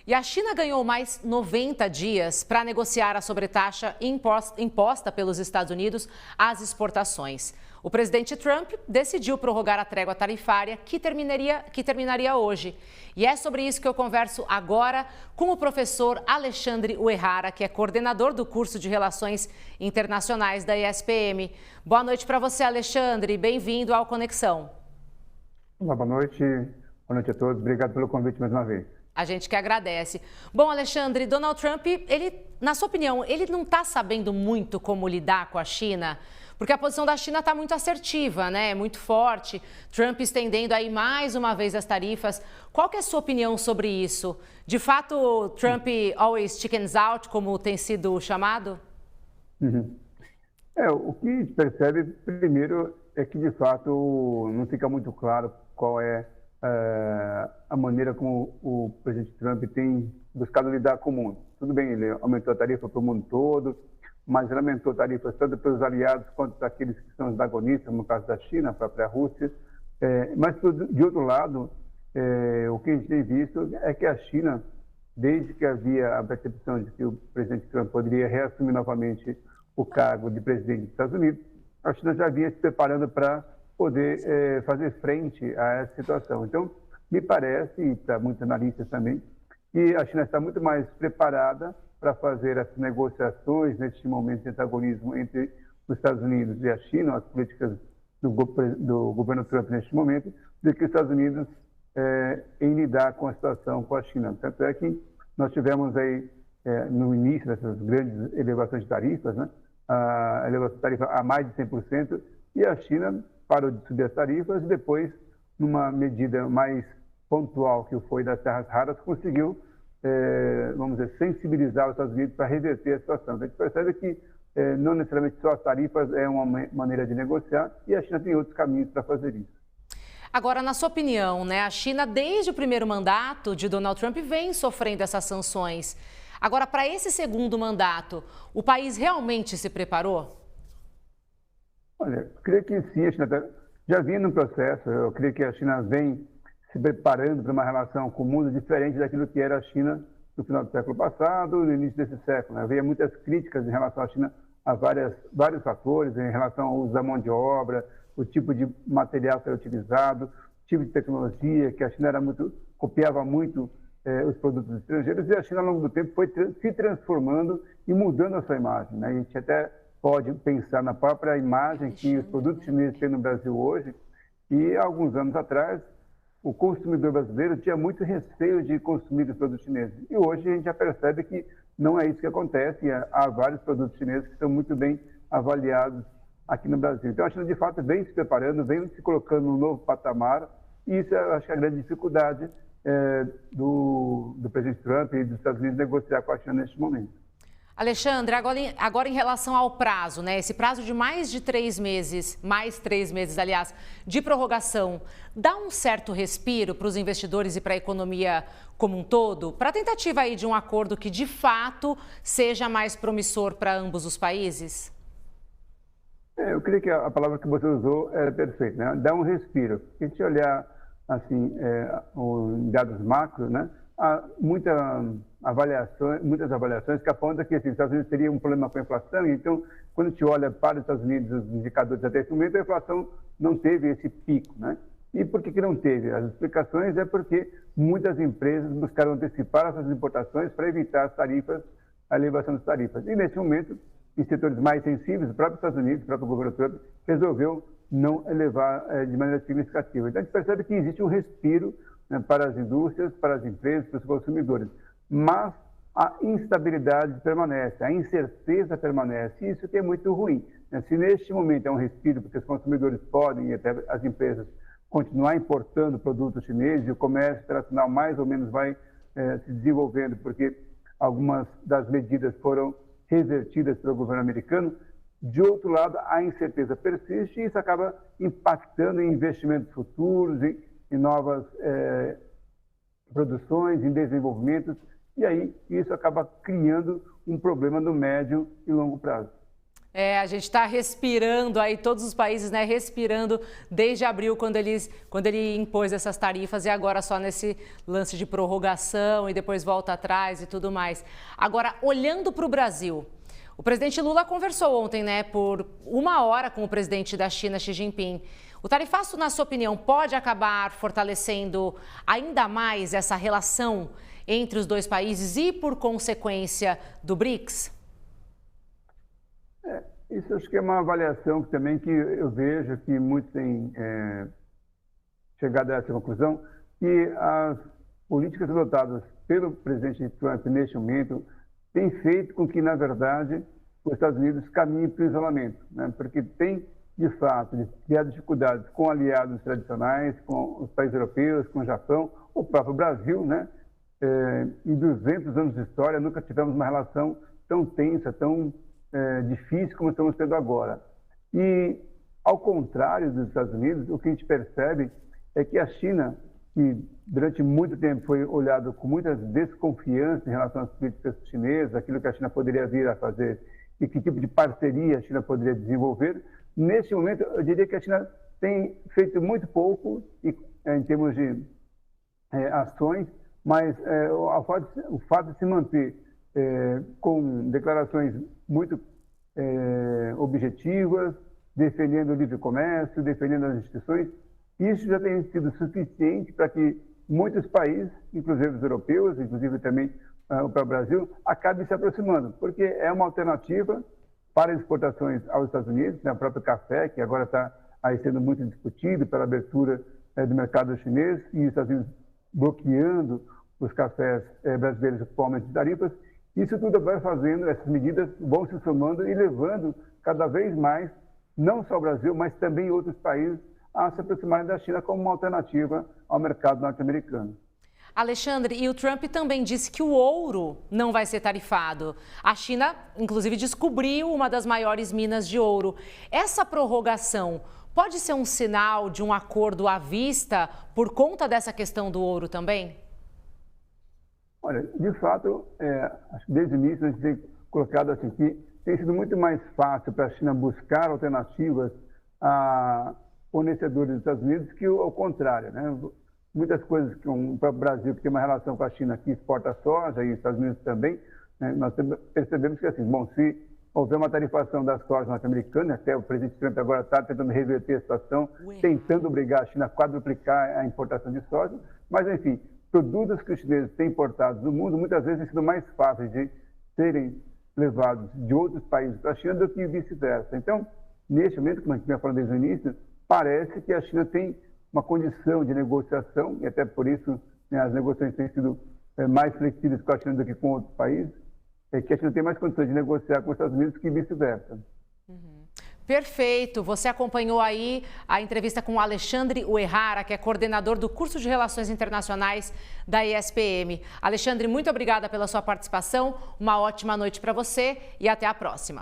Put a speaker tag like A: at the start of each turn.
A: E a China ganhou mais 90 dias para negociar a sobretaxa imposta pelos Estados Unidos às exportações. O presidente Trump decidiu prorrogar a trégua tarifária que terminaria hoje. E é sobre isso que eu converso agora com o professor Alexandre Uehara, que é coordenador do curso de Relações Internacionais da ESPM. Boa noite para você, Alexandre. Bem-vindo ao Conexão.
B: Olá, boa noite a todos. Obrigado pelo convite mais uma vez.
A: A gente que agradece. Bom, Alexandre, Donald Trump, na sua opinião, ele não está sabendo muito como lidar com a China? Porque a posição da China está muito assertiva, né? Muito forte. Trump estendendo aí mais uma vez as tarifas. Qual que é a sua opinião sobre isso? De fato, Trump always chickens out, como tem sido chamado?
B: O que se percebe, primeiro, é que, de fato, não fica muito claro qual é a maneira como o presidente Trump tem buscado lidar com o mundo. Tudo bem, ele aumentou a tarifa para o mundo todo, mas ele aumentou tarifas tanto para os aliados quanto para aqueles que são os antagonistas, no caso da China, a própria Rússia. Mas, de outro lado, o que a gente tem visto é que a China, desde que havia a percepção de que o presidente Trump poderia reassumir novamente o cargo de presidente dos Estados Unidos, a China já vinha se preparando para poder fazer frente a essa situação. Então, me parece, e para muitos analistas também, que a China está muito mais preparada para fazer essas negociações neste momento de antagonismo entre os Estados Unidos e a China, as políticas do governo Trump neste momento, do que os Estados Unidos em lidar com a situação com a China. Tanto é que nós tivemos aí, no início dessas grandes elevações de tarifas, né, a elevação de tarifa a mais de 100%, e a China parou de subir as tarifas e depois, numa medida mais pontual, que foi das terras raras, conseguiu vamos dizer, sensibilizar os Estados Unidos para reverter a situação. Então, a gente percebe que não necessariamente só as tarifas é uma maneira de negociar e a China tem outros caminhos para fazer isso.
A: Agora, na sua opinião, né, a China, desde o primeiro mandato de Donald Trump, vem sofrendo essas sanções. Agora, para esse segundo mandato, o país realmente se preparou?
B: Olha, eu creio que sim, a China já vinha no processo. Eu creio que a China vem se preparando para uma relação com o mundo diferente daquilo que era a China no final do século passado, no início desse século. Havia muitas críticas em relação à China a vários fatores, em relação ao uso da mão de obra, o tipo de material que era utilizado, o tipo de tecnologia, que a China copiava muito os produtos estrangeiros, e a China, ao longo do tempo, foi se transformando e mudando a sua imagem, né? A gente até pode pensar na própria imagem que os produtos chineses têm no Brasil hoje, e há alguns anos atrás, o consumidor brasileiro tinha muito receio de consumir os produtos chineses. E hoje a gente já percebe que não é isso que acontece. Há vários produtos chineses que são muito bem avaliados aqui no Brasil. Então a China, de fato, vem se preparando, vem se colocando num novo patamar. E isso, eu acho que é a grande dificuldade do presidente Trump e dos Estados Unidos negociar com a China neste momento.
A: Alexandre, agora em relação ao prazo, né? Esse prazo de mais 3 meses, aliás, de prorrogação, dá um certo respiro para os investidores e para a economia como um todo, para a tentativa aí de um acordo que de fato seja mais promissor para ambos os países?
B: Eu creio que a palavra que você usou é perfeita, né? Dá um respiro. Se a gente olhar assim, os dados macro, né? Há muitas avaliações que apontam que assim, os Estados Unidos teriam um problema com a inflação, e então, quando a gente olha para os Estados Unidos, os indicadores até esse momento, a inflação não teve esse pico, né? E por que não teve? As explicações é porque muitas empresas buscaram antecipar essas importações para evitar a elevação das tarifas. E, nesse momento, em setores mais sensíveis, o próprio Estados Unidos, o próprio governo Trump, resolveu não elevar de maneira significativa. Então, a gente percebe que existe um respiro, né, para as indústrias, para as empresas, para os consumidores. Mas a instabilidade permanece, a incerteza permanece, e isso que é muito ruim. Se neste momento é um respiro, porque os consumidores podem, e até as empresas, continuar importando produtos chineses, e o comércio internacional mais ou menos vai se desenvolvendo, porque algumas das medidas foram revertidas pelo governo americano, de outro lado, a incerteza persiste e isso acaba impactando em investimentos futuros, em novas produções, em desenvolvimentos, e aí isso acaba criando um problema no médio e longo prazo.
A: A gente está respirando aí, todos os países, né, respirando desde abril, quando ele impôs essas tarifas, e agora só nesse lance de prorrogação e depois volta atrás e tudo mais. Agora, olhando para o Brasil, o presidente Lula conversou ontem, né, por 1 hora com o presidente da China, Xi Jinping. O tarifaço, na sua opinião, pode acabar fortalecendo ainda mais essa relação entre os dois países e, por consequência, do BRICS?
B: Isso acho que é uma avaliação também que eu vejo que muitos têm chegado a essa conclusão, que as políticas adotadas pelo presidente Trump neste momento têm feito com que, na verdade, os Estados Unidos caminhem para o isolamento, né? Porque tem, de fato, criado dificuldades com aliados tradicionais, com os países europeus, com o Japão, o próprio Brasil, né? Em 200 anos de história, nunca tivemos uma relação tão tensa, tão difícil como estamos tendo agora. E, ao contrário dos Estados Unidos, o que a gente percebe é que a China, que durante muito tempo foi olhada com muita desconfiança em relação às políticas chinesas, aquilo que a China poderia vir a fazer e que tipo de parceria a China poderia desenvolver, neste momento eu diria que a China tem feito muito pouco em termos de ações, mas o fato de se manter com declarações muito objetivas, defendendo o livre comércio, defendendo as instituições, isso já tem sido suficiente para que muitos países, inclusive os europeus, inclusive também o próprio Brasil, acabem se aproximando, porque é uma alternativa para exportações aos Estados Unidos, né? O próprio café, que agora está aí sendo muito discutido pela abertura do mercado chinês, e os Estados Unidos bloqueando os cafés brasileiros com aumento de tarifas. Isso tudo vai fazendo, essas medidas vão se somando e levando cada vez mais, não só o Brasil, mas também outros países, a se aproximarem da China como uma alternativa ao mercado norte-americano.
A: Alexandre, e o Trump também disse que o ouro não vai ser tarifado. A China, inclusive, descobriu uma das maiores minas de ouro. Essa prorrogação pode ser um sinal de um acordo à vista por conta dessa questão do ouro também?
B: Olha, de fato, acho que desde o início a gente tem colocado assim que tem sido muito mais fácil para a China buscar alternativas a fornecedores dos Estados Unidos que ao contrário, né? Muitas coisas que o próprio Brasil, que tem uma relação com a China, que exporta soja, e os Estados Unidos também, né? Nós percebemos que, assim, bom, se houver uma tarifação das sojas norte-americanas, até o presidente Trump agora está tentando reverter a situação, tentando obrigar a China a quadruplicar a importação de soja, mas, enfim, produtos que os chineses têm importados no mundo, muitas vezes têm sido mais fáceis de serem levados de outros países para a China do que vice-versa. Então, neste momento, como a gente vinha falando desde o início, parece que a China tem uma condição de negociação, e até por isso, né, as negociações têm sido mais flexíveis com a China do que com outros países, que a China tem mais condições de negociar com os Estados Unidos que vice-versa.
A: Perfeito. Você acompanhou aí a entrevista com o Alexandre Uehara, que é coordenador do curso de Relações Internacionais da ESPM. Alexandre, muito obrigada pela sua participação, uma ótima noite para você e até a próxima.